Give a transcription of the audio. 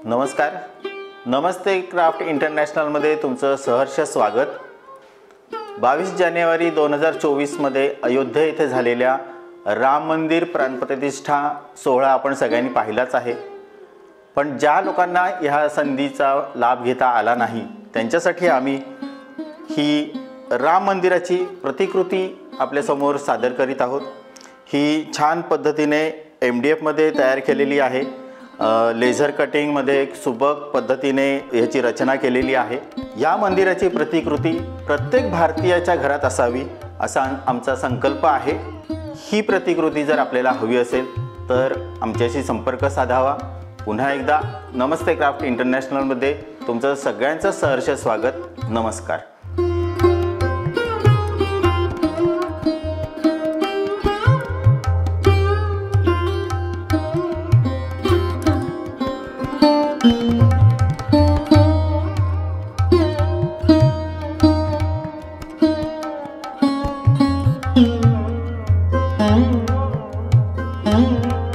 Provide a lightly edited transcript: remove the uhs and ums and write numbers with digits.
नमस्कार. नमस्ते क्राफ्ट इंटरनॅशनलमध्ये तुमचं सहर्ष स्वागत. 22 जानेवारी 2024मध्ये अयोध्या येथे झालेल्या राम मंदिर प्राणप्रतिष्ठा सोहळा आपण सगळ्यांनी पाहिलाच आहे. पण ज्या लोकांना ह्या संधीचा लाभ घेता आला नाही त्यांच्यासाठी आम्ही ही राम मंदिराची प्रतिकृती आपल्यासमोर सादर करीत आहोत. ही छान पद्धतीने MDF मध्ये तयार केलेली आहे. लेझर कटिंगमध्ये एक सुबक पद्धतीने याची रचना केलेली आहे. या मंदिराची प्रतिकृती प्रत्येक भारतीयाच्या घरात असावी असा आमचा संकल्प आहे. ही प्रतिकृती जर आपल्याला हवी असेल तर आमच्याशी संपर्क साधावा. पुन्हा एकदा नमस्ते क्राफ्ट इंटरनॅशनलमध्ये तुमचं सगळ्यांचं सहर्ष स्वागत. नमस्कार. Mm-hmm.